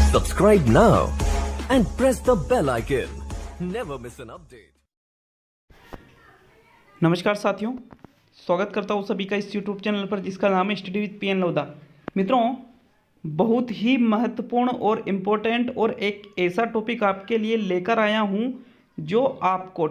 Subscribe now and press the bell icon. Never miss an update. नमस्कार साथियों, स्वागत करता हूँ सभी का इस YouTube चैनल पर जिसका नाम है स्टडी विद पीएन लोधा। मित्रों, बहुत ही महत्वपूर्ण और इम्पोर्टेंट और एक ऐसा टॉपिक आपके लिए लेकर आया हूँ जो आपको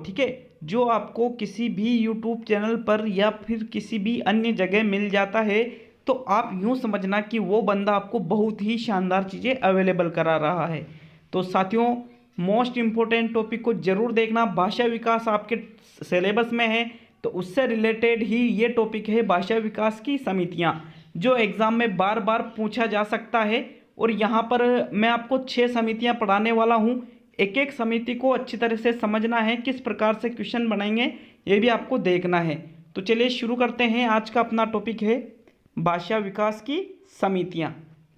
जो आपको किसी भी YouTube चैनल पर या फिर किसी भी अन्य जगह मिल जाता है तो आप यूँ समझना कि वो बंदा आपको बहुत ही शानदार चीज़ें अवेलेबल करा रहा है। तो साथियों, मोस्ट इम्पोर्टेंट टॉपिक को ज़रूर देखना। भाषा विकास आपके सिलेबस में है तो उससे रिलेटेड ही ये टॉपिक है, भाषा विकास की समितियाँ, जो एग्ज़ाम में बार बार पूछा जा सकता है। और यहाँ पर मैं आपको 6 समितियाँ पढ़ाने वाला हूँ। एक एक समिति को अच्छी तरह से समझना है, किस प्रकार से क्वेश्चन बनेंगे ये भी आपको देखना है। तो चलिए शुरू करते हैं। आज का अपना टॉपिक है भाषा विकास की समितियाँ।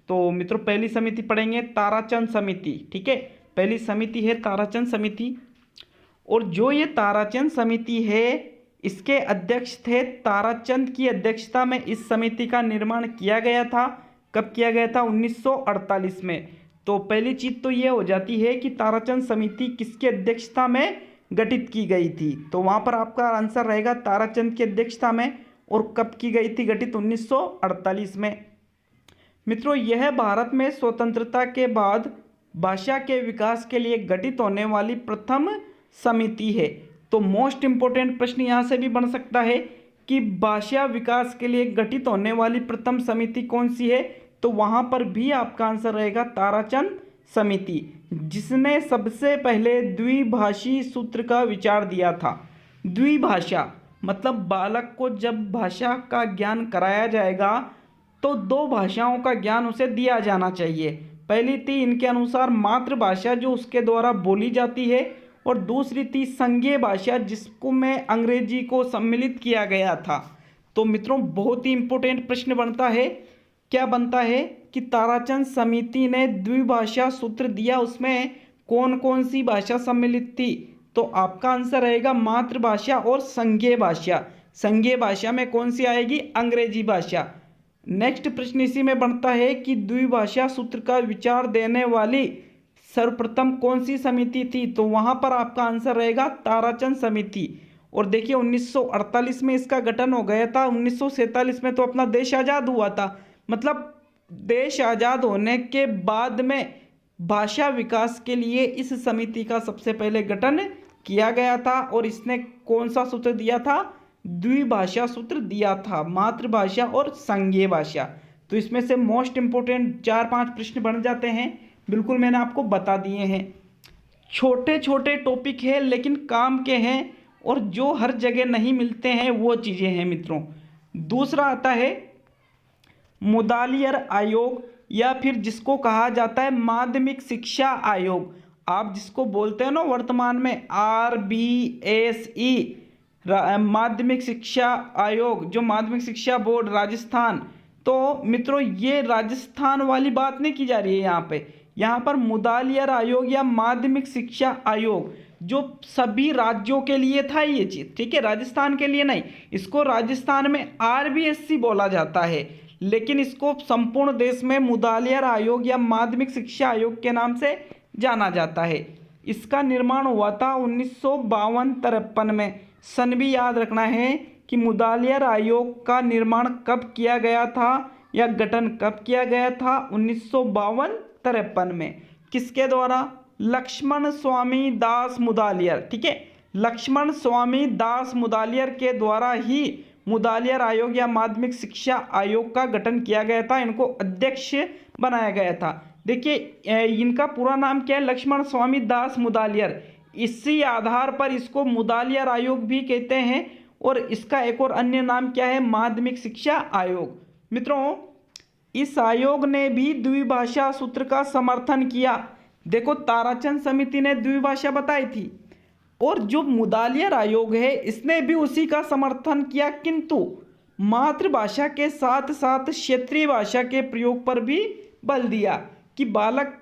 तो मित्रों, पहली समिति पढ़ेंगे ताराचंद समिति। ठीक है, पहली समिति है ताराचंद समिति। और जो ये ताराचंद समिति है इसके अध्यक्ष थे ताराचंद की अध्यक्षता में इस समिति का निर्माण किया गया था। कब किया गया था? 1948 में। तो पहली चीज़ तो ये हो जाती है कि ताराचंद समिति किसकी अध्यक्षता में गठित की गई थी। तो वहाँ पर आपका आंसर रहेगा ताराचंद की अध्यक्षता में। और कब की गई थी गठित? 1948 में। मित्रों, यह भारत में स्वतंत्रता के बाद भाषा के विकास के लिए गठित होने वाली प्रथम समिति है। तो मोस्ट इम्पोर्टेंट प्रश्न यहाँ से भी बन सकता है कि भाषा विकास के लिए गठित होने वाली प्रथम समिति कौन सी है? तो वहाँ पर भी आपका आंसर रहेगा ताराचंद समिति, जिसने सबसे पहले द्विभाषी सूत्र का विचार दिया था। द्विभाषा मतलब बालक को जब भाषा का ज्ञान कराया जाएगा तो 2 भाषाओं का ज्ञान उसे दिया जाना चाहिए। पहली थी इनके अनुसार मातृभाषा जो उसके द्वारा बोली जाती है, और दूसरी थी संघीय भाषा जिसको में अंग्रेजी को सम्मिलित किया गया था। तो मित्रों, बहुत ही इम्पोर्टेंट प्रश्न बनता है। क्या बनता है कि ताराचंद समिति ने द्विभाषा सूत्र दिया, उसमें कौन कौन सी भाषा सम्मिलित थी? तो आपका आंसर रहेगा मातृभाषा और संघीय भाषा। संघीय भाषा में कौन सी आएगी? अंग्रेजी भाषा। नेक्स्ट प्रश्न इसी में बनता है कि द्विभाषा सूत्र का विचार देने वाली सर्वप्रथम कौन सी समिति थी? तो वहां पर आपका आंसर रहेगा ताराचंद समिति। और देखिए 1948 में इसका गठन हो गया था। 1947 में तो अपना देश आज़ाद हुआ था। मतलब देश आज़ाद होने के बाद में भाषा विकास के लिए इस समिति का सबसे पहले गठन किया गया था। और इसने कौन सा सूत्र दिया था? द्विभाषा सूत्र दिया था, मातृभाषा और संघीय भाषा। तो इसमें से मोस्ट इम्पोर्टेंट 4-5 प्रश्न बन जाते हैं, बिल्कुल मैंने आपको बता दिए हैं। छोटे छोटे टॉपिक है लेकिन काम के हैं, और जो हर जगह नहीं मिलते हैं वो चीज़ें हैं मित्रों। दूसरा आता है मुदालियर आयोग, या फिर जिसको कहा जाता है माध्यमिक शिक्षा आयोग। आप जिसको बोलते हैं ना वर्तमान में RBSE, माध्यमिक शिक्षा आयोग, जो माध्यमिक शिक्षा बोर्ड राजस्थान। तो मित्रों, ये राजस्थान वाली बात नहीं की जा रही है यहाँ पर मुदालियर आयोग या माध्यमिक शिक्षा आयोग जो सभी राज्यों के लिए था ये चीज़। ठीक है, राजस्थान के लिए नहीं। इसको राजस्थान में RBSE बोला जाता है, लेकिन इसको संपूर्ण देश में मुदालियर आयोग या माध्यमिक शिक्षा आयोग के नाम से जाना जाता है। इसका निर्माण हुआ था 1952-53 में। सन भी याद रखना है कि मुदालियर आयोग का निर्माण कब किया गया था या गठन कब किया गया था? 1952-53 में। किसके द्वारा? लक्ष्मण स्वामी दास मुदालियर। ठीक है, लक्ष्मण स्वामी दास मुदालियर के द्वारा ही मुदालियर आयोग या माध्यमिक शिक्षा आयोग का गठन किया गया था। इनको अध्यक्ष बनाया गया था। देखिए इनका पूरा नाम क्या है? लक्ष्मण स्वामी दास मुदालियर। इसी आधार पर इसको मुदालियर आयोग भी कहते हैं। और इसका एक और अन्य नाम क्या है? माध्यमिक शिक्षा आयोग। मित्रों, इस आयोग ने भी द्विभाषा सूत्र का समर्थन किया। देखो, ताराचंद समिति ने द्विभाषा बताई थी, और जो मुदालियर आयोग है इसने भी उसी का समर्थन किया, किंतु मातृभाषा के साथ साथ क्षेत्रीय भाषा के प्रयोग पर भी बल दिया कि बालक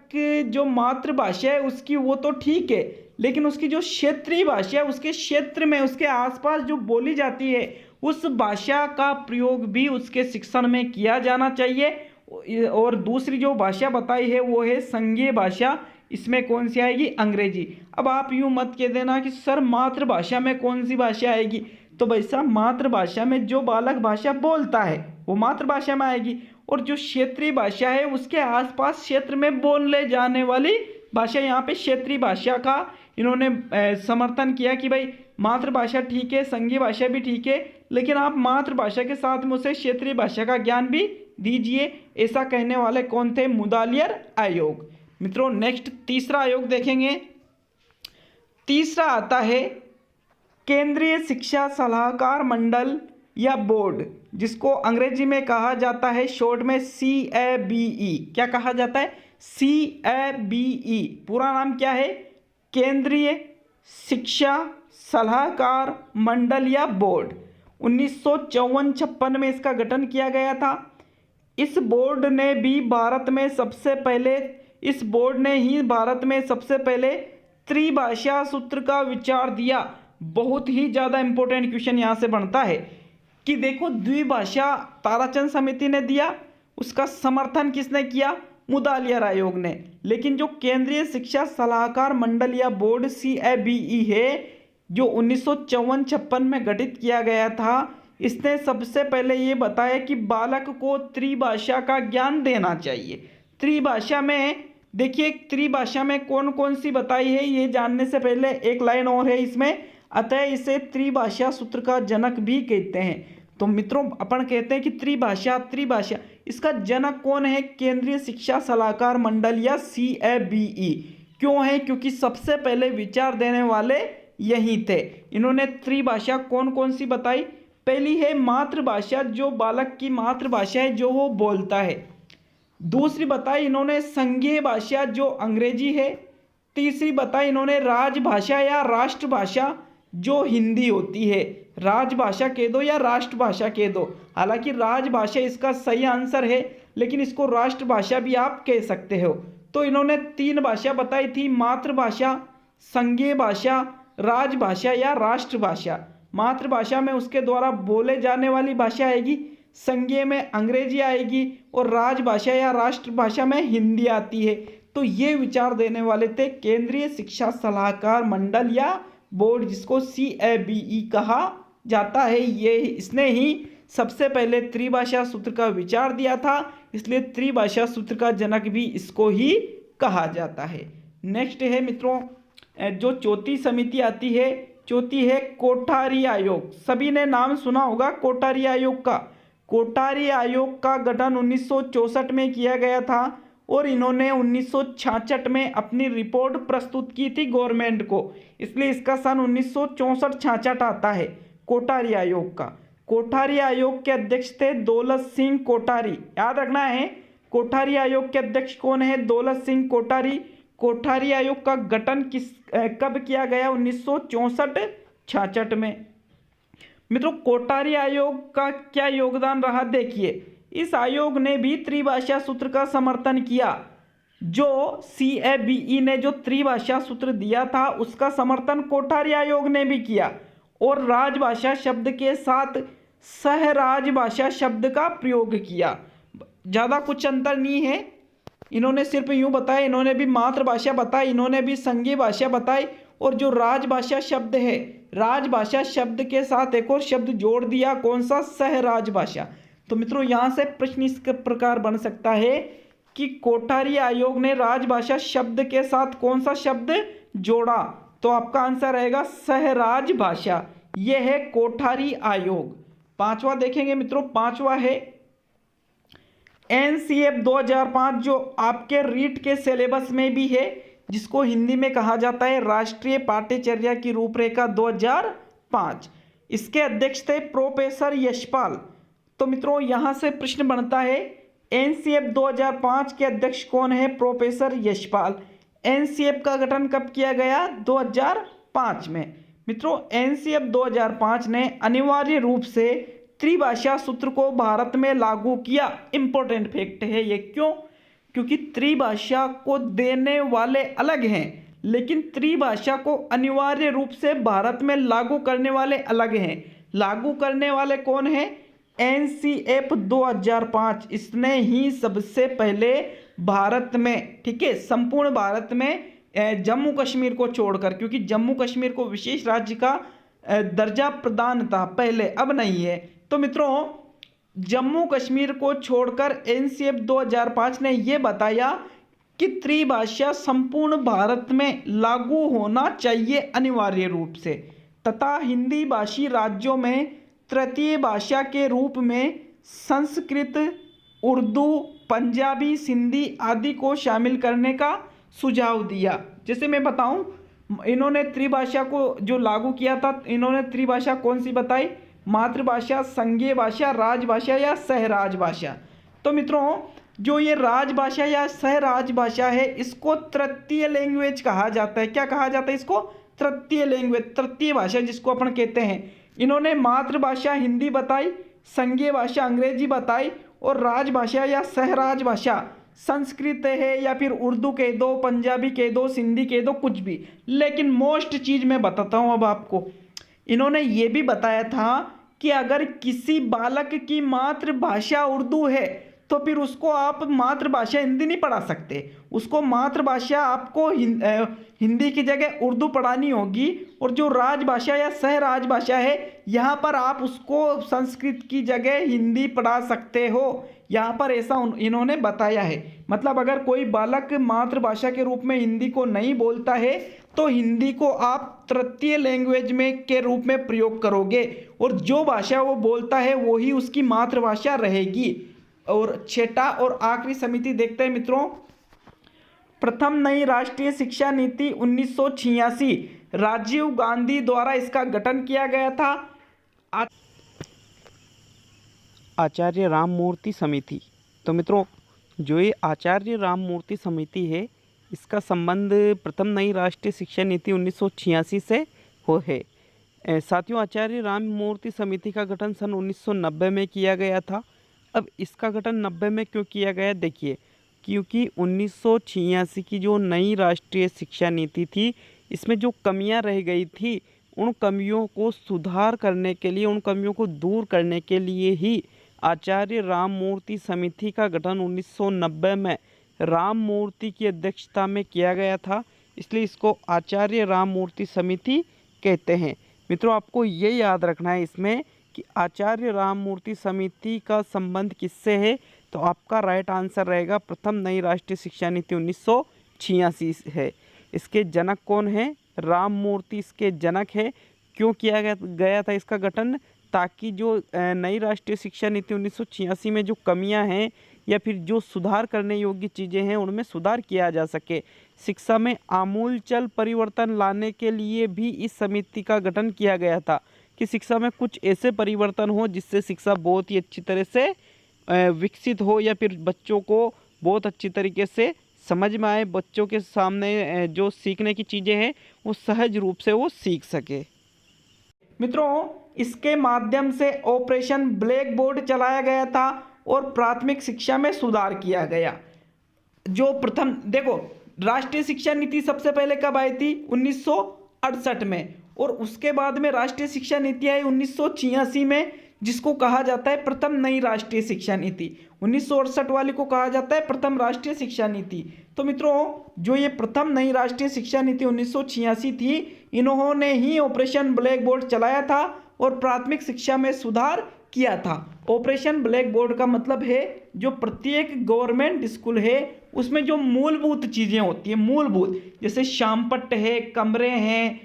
जो मातृभाषा है उसकी वो तो ठीक है, लेकिन उसकी जो क्षेत्रीय भाषा है उसके क्षेत्र में उसके आसपास जो बोली जाती है उस भाषा का प्रयोग भी उसके शिक्षण में किया जाना चाहिए। और दूसरी जो भाषा बताई है वो है संघीय भाषा। इसमें कौन सी आएगी? अंग्रेजी। अब आप यूँ मत कह देना कि सर मातृभाषा में कौन सी भाषा आएगी। तो भाई साहब मातृभाषा में जो बालक भाषा बोलता है वो मातृभाषा में आएगी, और जो क्षेत्रीय भाषा है उसके आसपास क्षेत्र में बोलने जाने वाली भाषा, यहाँ पे क्षेत्रीय भाषा का इन्होंने समर्थन किया कि भाई मातृभाषा ठीक है, संघीय भाषा भी ठीक है, लेकिन आप मातृभाषा के साथ में उसे क्षेत्रीय भाषा का ज्ञान भी दीजिए। ऐसा कहने वाले कौन थे? मुदालियर आयोग। मित्रों नेक्स्ट तीसरा आयोग देखेंगे। तीसरा आता है केंद्रीय शिक्षा सलाहकार मंडल या बोर्ड, जिसको अंग्रेजी में कहा जाता है शॉर्ट में CABE। क्या कहा जाता है? CABE। पूरा नाम क्या है? केंद्रीय शिक्षा सलाहकार मंडल या बोर्ड। 1954-56 में इसका गठन किया गया था। इस बोर्ड ने ही भारत में सबसे पहले त्रिभाषा सूत्र का विचार दिया। बहुत ही ज़्यादा इंपॉर्टेंट क्वेश्चन यहाँ से बनता है कि देखो द्विभाषा ताराचंद समिति ने दिया, उसका समर्थन किसने किया? मुदालियर आयोग ने। लेकिन जो केंद्रीय शिक्षा सलाहकार मंडल या बोर्ड CABE है, जो 1954-56 में गठित किया गया था, इसने सबसे पहले ये बताया कि बालक को त्रिभाषा का ज्ञान देना चाहिए। त्रिभाषा में देखिए, त्रिभाषा में कौन कौन सी बताई है ये जानने से पहले एक लाइन और है इसमें, अतः इसे त्रिभाषा सूत्र का जनक भी कहते हैं। तो मित्रों अपन कहते हैं कि त्रिभाषा इसका जनक कौन है? केंद्रीय शिक्षा सलाहकार मंडल या CABE। क्यों है? क्योंकि सबसे पहले विचार देने वाले यही थे। इन्होंने त्रिभाषा कौन कौन सी बताई? पहली है मातृभाषा, जो बालक की मातृभाषा है जो वो बोलता है। दूसरी बताई इन्होंने संघीय भाषा जो अंग्रेजी है। तीसरी बताई इन्होंने राजभाषा या राष्ट्रभाषा जो हिंदी होती है। राजभाषा कह दो या राष्ट्रभाषा कह दो, हालांकि राजभाषा इसका सही आंसर है, लेकिन इसको राष्ट्रभाषा भी आप कह सकते हो। तो इन्होंने 3 भाषा बताई थी, मातृभाषा, संघीय भाषा, राजभाषा या राष्ट्रभाषा। मातृभाषा में उसके द्वारा बोले जाने वाली भाषा आएगी, संघीय में अंग्रेजी आएगी, और राजभाषा या राष्ट्रभाषा में हिंदी आती है। तो ये विचार देने वाले थे केंद्रीय शिक्षा सलाहकार मंडल या बोर्ड, जिसको CABE कहा जाता है। इसने ही सबसे पहले त्रिभाषा सूत्र का विचार दिया था, इसलिए त्रिभाषा सूत्र का जनक भी इसको ही कहा जाता है। नेक्स्ट है मित्रों, जो चौथी समिति आती है, चौथी है कोठारी आयोग। सभी ने नाम सुना होगा कोठारी आयोग का। कोठारी आयोग का गठन 1964 में किया गया था, और इन्होंने 1966 में अपनी रिपोर्ट प्रस्तुत की थी गवर्नमेंट को, इसलिए इसका सन 1964-66 आता है कोठारी आयोग का। कोठारी आयोग के अध्यक्ष थे दौलत सिंह कोठारी। याद रखना है, कोठारी आयोग के अध्यक्ष कौन है? दौलत सिंह कोठारी। कोठारी आयोग का गठन कब किया गया? 1964-66 में। मित्रों कोठारी आयोग का क्या योगदान रहा? देखिए, इस आयोग ने भी त्रिभाषा सूत्र का समर्थन किया। जो CABE ने जो त्रिभाषा सूत्र दिया था उसका समर्थन कोठारी आयोग ने भी किया, और राजभाषा शब्द के साथ सहराजभाषा शब्द का प्रयोग किया। ज़्यादा कुछ अंतर नहीं है, इन्होंने सिर्फ यूँ बताया, इन्होंने भी मातृभाषा बताई, इन्होंने भी संघीय भाषा बताई, और जो राजभाषा शब्द है, राजभाषा शब्द के साथ एक और शब्द जोड़ दिया, कौन सा? सहराजभाषा। तो मित्रों यहाँ से प्रश्न इस प्रकार बन सकता है कि कोठारी आयोग ने राजभाषा शब्द के साथ कौन सा शब्द जोड़ा? तो आपका आंसर रहेगा सहराजभाषा। यह है कोठारी आयोग। पांचवा देखेंगे मित्रों, पांचवा है NCF 2005, जो आपके रीट के सिलेबस में भी है, जिसको हिंदी में कहा जाता है राष्ट्रीय पाठ्यचर्या की रूपरेखा 2005। इसके अध्यक्ष थे प्रोफेसर यशपाल। तो मित्रों यहाँ से प्रश्न बनता है NCF 2005 के अध्यक्ष कौन है? प्रोफेसर यशपाल। NCF का गठन कब किया गया? 2005 में। मित्रों NCF 2005 ने अनिवार्य रूप से त्रिभाषा सूत्र को भारत में लागू किया। इंपॉर्टेंट फैक्ट है ये। क्यों? क्योंकि त्रिभाषा को देने वाले अलग हैं, लेकिन त्रिभाषा को अनिवार्य रूप से भारत में लागू करने वाले अलग हैं। लागू करने वाले कौन हैं? NCF 2005, इसने ही सबसे पहले भारत में, ठीक है, संपूर्ण भारत में जम्मू कश्मीर को छोड़कर, क्योंकि जम्मू कश्मीर को विशेष राज्य का दर्जा प्रदान था पहले, अब नहीं है। तो मित्रों जम्मू कश्मीर को छोड़कर NCF 2005 ने यह बताया कि त्रिभाषा संपूर्ण भारत में लागू होना चाहिए अनिवार्य रूप से, तथा हिंदी भाषी राज्यों में तृतीय भाषा के रूप में संस्कृत, उर्दू, पंजाबी, सिंधी आदि को शामिल करने का सुझाव दिया। जैसे मैं बताऊं, इन्होंने त्रिभाषा को जो लागू किया था, इन्होंने त्रिभाषा कौन सी बताई? मातृभाषा, संघीय भाषा, राजभाषा या सहराजभाषा। तो मित्रों जो ये राजभाषा या सहराजभाषा है, इसको तृतीय लैंग्वेज कहा जाता है। क्या कहा जाता है इसको? तृतीय लैंग्वेज, तृतीय भाषा जिसको अपन कहते हैं। इन्होंने मातृभाषा हिंदी बताई, संघीय भाषा अंग्रेजी बताई, और राजभाषा या सहराजभाषा संस्कृत है या फिर उर्दू कह दो, पंजाबी कह दो, सिंधी कह दो, कुछ भी। लेकिन मोस्ट चीज़ मैं बताता हूँ अब आपको। इन्होंने ये भी बताया था कि अगर किसी बालक की मातृभाषा उर्दू है तो फिर उसको आप मातृभाषा हिंदी नहीं पढ़ा सकते, उसको मातृभाषा आपको हिंदी की जगह उर्दू पढ़ानी होगी। और जो राजभाषा या सहराजभाषा है, यहाँ पर आप उसको संस्कृत की जगह हिंदी पढ़ा सकते हो। यहाँ पर ऐसा इन्होंने बताया है। मतलब अगर कोई बालक मातृभाषा के रूप में हिंदी को नहीं बोलता है तो हिंदी को आप तृतीय लैंग्वेज में के रूप में प्रयोग करोगे, और जो भाषा वो बोलता है वो ही उसकी मातृभाषा रहेगी। और छठा और आखिरी समिति देखते हैं मित्रों। प्रथम नई राष्ट्रीय शिक्षा नीति 1986, राजीव गांधी द्वारा इसका गठन किया गया था। आचार्य राममूर्ति समिति। तो मित्रों जो ये आचार्य राममूर्ति समिति है, इसका संबंध प्रथम नई राष्ट्रीय शिक्षा नीति 1986 से हो है। साथियों आचार्य राममूर्ति समिति का गठन सन 1990 में किया गया था। अब इसका गठन 90 में क्यों किया गया? देखिए, क्योंकि 1986 की जो नई राष्ट्रीय शिक्षा नीति थी, इसमें जो कमियां रह गई थी, उन कमियों को सुधार करने के लिए, उन कमियों को दूर करने के लिए ही आचार्य राममूर्ति समिति का गठन 1990 में राममूर्ति की अध्यक्षता में किया गया था। इसलिए इसको आचार्य राममूर्ति समिति कहते हैं। मित्रों आपको ये याद रखना है इसमें कि आचार्य राममूर्ति समिति का संबंध किससे है, तो आपका राइट आंसर रहेगा प्रथम नई राष्ट्रीय शिक्षा नीति 1986 है। इसके जनक कौन है? राममूर्ति इसके जनक है। क्यों किया गया था इसका गठन? ताकि जो नई राष्ट्रीय शिक्षा नीति 1986 में जो कमियां हैं या फिर जो सुधार करने योग्य चीज़ें हैं, उनमें सुधार किया जा सके। शिक्षा में आमूलचल परिवर्तन लाने के लिए भी इस समिति का गठन किया गया था कि शिक्षा में कुछ ऐसे परिवर्तन हो जिससे शिक्षा बहुत ही अच्छी तरह से विकसित हो, या फिर बच्चों को बहुत अच्छी तरीके से समझ में आए, बच्चों के सामने जो सीखने की चीज़ें हैं वो सहज रूप से वो सीख सके। मित्रों इसके माध्यम से ऑपरेशन ब्लैक बोर्ड चलाया गया था और प्राथमिक शिक्षा में सुधार किया गया। जो प्रथम देखो, राष्ट्रीय शिक्षा नीति सबसे पहले कब आई थी? 1968 में, और उसके बाद में राष्ट्रीय शिक्षा नीति आई 1986 में, जिसको कहा जाता है प्रथम नई राष्ट्रीय शिक्षा नीति। 1968 वाली को कहा जाता है प्रथम राष्ट्रीय शिक्षा नीति। तो मित्रों जो ये प्रथम नई राष्ट्रीय शिक्षा नीति 1986 थी, इन्होंने ही ऑपरेशन ब्लैक बोर्ड चलाया था और प्राथमिक शिक्षा में सुधार किया था। ऑपरेशन ब्लैक बोर्ड का मतलब है जो प्रत्येक गवर्नमेंट स्कूल है उसमें जो मूलभूत चीज़ें होती हैं, मूलभूत, जैसे शामपट्ट है, कमरे हैं,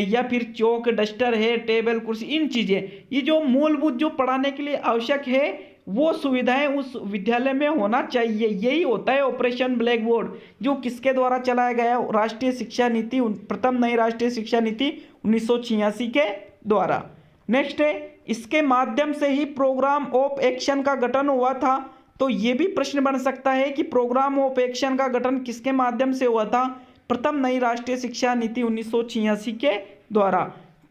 या फिर चौक डस्टर है, टेबल कुर्सी, इन चीज़ें, ये जो मूलभूत जो पढ़ाने के लिए आवश्यक है वो सुविधाएं उस विद्यालय में होना चाहिए। यही होता है ऑपरेशन ब्लैक बोर्ड, जो किसके द्वारा चलाया गया? राष्ट्रीय शिक्षा नीति, प्रथम नई राष्ट्रीय शिक्षा नीति 1986 के द्वारा। नेक्स्ट है, इसके माध्यम से ही प्रोग्राम ऑफ एक्शन का गठन हुआ था। तो ये भी प्रश्न बन सकता है कि प्रोग्राम ऑफ एक्शन का गठन किसके माध्यम से हुआ था? प्रथम नई राष्ट्रीय शिक्षा नीति 1986 के द्वारा।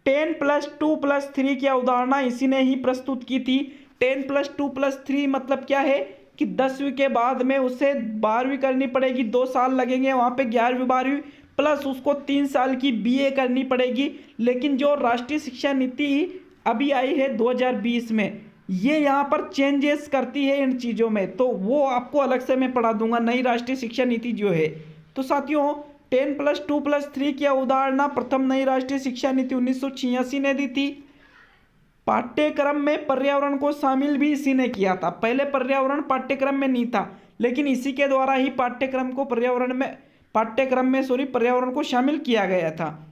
10+2+3 की अवधारणा इसी ने ही प्रस्तुत की थी। 10+2+3 मतलब क्या है कि 10वीं के बाद में उसे 12वीं करनी पड़ेगी, 2 साल लगेंगे, वहाँ पे 11वीं 12वीं, प्लस उसको 3 साल की BA करनी पड़ेगी। लेकिन जो राष्ट्रीय शिक्षा नीति अभी आई है 2020 में, ये यहाँ पर चेंजेस करती है इन चीज़ों में, तो वो आपको अलग से मैं पढ़ा दूंगा। नई राष्ट्रीय शिक्षा नीति जो है, तो साथियों 10+2+3 की अवधारणा प्रथम नई राष्ट्रीय शिक्षा नीति 1986 ने दी थी। पाठ्यक्रम में पर्यावरण को शामिल भी इसी ने किया था। पहले पर्यावरण पाठ्यक्रम में नहीं था, लेकिन इसी के द्वारा ही पाठ्यक्रम में पर्यावरण को शामिल किया गया था।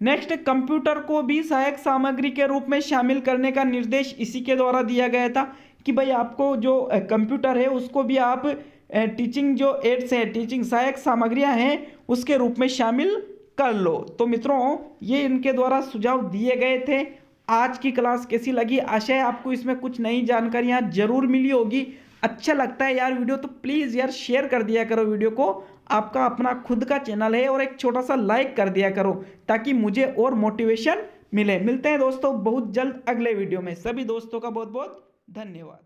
नेक्स्ट, कंप्यूटर को भी सहायक सामग्री के रूप में शामिल करने का निर्देश इसी के द्वारा दिया गया था कि भाई आपको जो कंप्यूटर है उसको भी आप टीचिंग जो एड्स है, टीचिंग सहायक सामग्रियां हैं, उसके रूप में शामिल कर लो। तो मित्रों ये इनके द्वारा सुझाव दिए गए थे। आज की क्लास कैसी लगी? आशा है आपको इसमें कुछ नई जानकारियां जरूर मिली होगी। अच्छा लगता है यार वीडियो तो प्लीज़ यार शेयर कर दिया करो वीडियो को। आपका अपना खुद का चैनल है और एक छोटा सा लाइक कर दिया करो ताकि मुझे और मोटिवेशन मिले। मिलते हैं दोस्तों बहुत जल्द अगले वीडियो में। सभी दोस्तों का बहुत बहुत धन्यवाद।